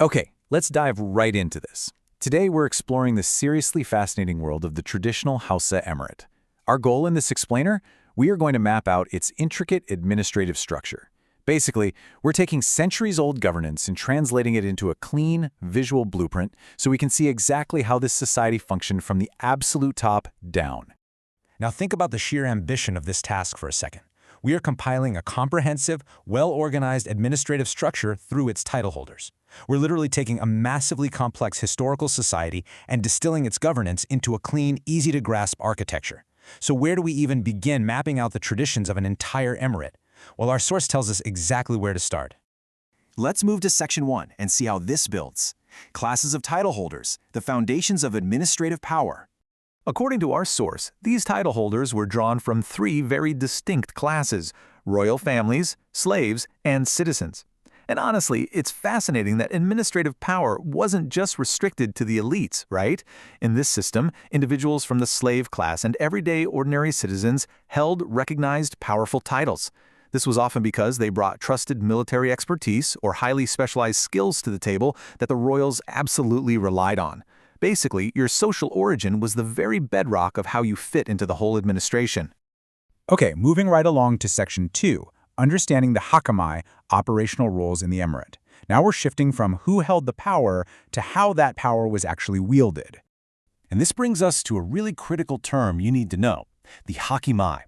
Okay, let's dive right into this. Today we're exploring the seriously fascinating world of the traditional Hausa Emirate. Our goal in this explainer? We are going to map out its intricate administrative structure. Basically, we're taking centuries-old governance and translating it into a clean, visual blueprint so we can see exactly how this society functioned from the absolute top down. Now think about the sheer ambition of this task for a second. We are compiling a comprehensive, well-organized administrative structure through its title holders. We're literally taking a massively complex historical society and distilling its governance into a clean, easy-to-grasp architecture. So where do we even begin mapping out the traditions of an entire emirate? Well, our source tells us exactly where to start. Let's move to Section 1 and see how this builds. Classes of title holders, the foundations of administrative power. According to our source, these title holders were drawn from three very distinct classes: royal families, slaves, and citizens. And honestly, it's fascinating that administrative power wasn't just restricted to the elites, right? In this system, individuals from the slave class and everyday ordinary citizens held recognized powerful titles. This was often because they brought trusted military expertise or highly specialized skills to the table that the royals absolutely relied on. Basically, your social origin was the very bedrock of how you fit into the whole administration. Okay, moving right along to Section 2, understanding the hakamai, operational roles in the emirate. Now we're shifting from who held the power to how that power was actually wielded. And this brings us to a really critical term you need to know, the hakimai.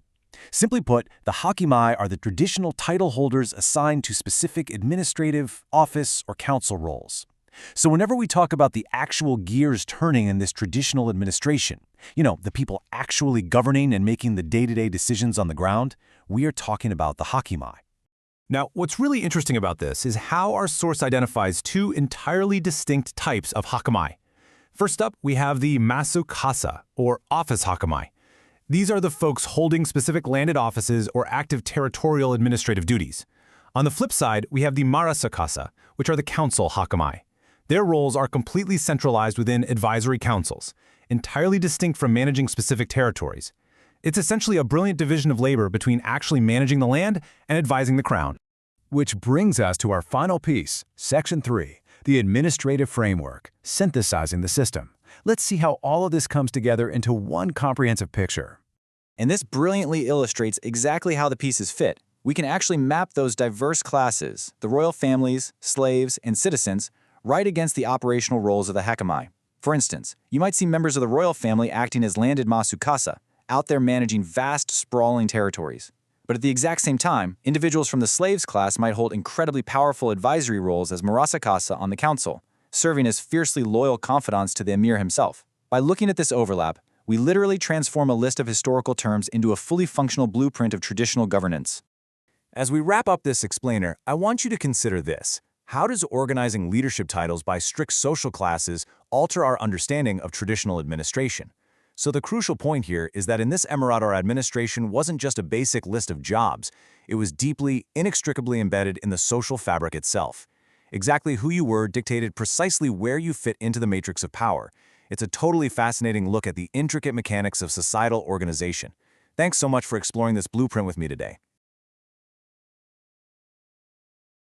Simply put, the hakimai are the traditional title holders assigned to specific administrative, office, or council roles. So whenever we talk about the actual gears turning in this traditional administration, the people actually governing and making the day-to-day decisions on the ground, we are talking about the hakimai. Now, what's really interesting about this is how our source identifies two entirely distinct types of hakimai. First up, we have the masukasa, or office hakimai. These are the folks holding specific landed offices or active territorial administrative duties. On the flip side, we have the marasakasa, which are the council hakimai. Their roles are completely centralized within advisory councils, entirely distinct from managing specific territories. It's essentially a brilliant division of labor between actually managing the land and advising the crown. Which brings us to our final piece, Section 3, the administrative framework, synthesizing the system. Let's see how all of this comes together into one comprehensive picture. And this brilliantly illustrates exactly how the pieces fit. We can actually map those diverse classes, the royal families, slaves, and citizens, right against the operational roles of the hakimai. For instance, you might see members of the royal family acting as landed masukasa, out there managing vast, sprawling territories. But at the exact same time, individuals from the slaves class might hold incredibly powerful advisory roles as marasakasa on the council, serving as fiercely loyal confidants to the emir himself. By looking at this overlap, we literally transform a list of historical terms into a fully functional blueprint of traditional governance. As we wrap up this explainer, I want you to consider this. How does organizing leadership titles by strict social classes alter our understanding of traditional administration? So the crucial point here is that in this emirate, our administration wasn't just a basic list of jobs. It was deeply, inextricably embedded in the social fabric itself. Exactly who you were dictated precisely where you fit into the matrix of power. It's a totally fascinating look at the intricate mechanics of societal organization. Thanks so much for exploring this blueprint with me today.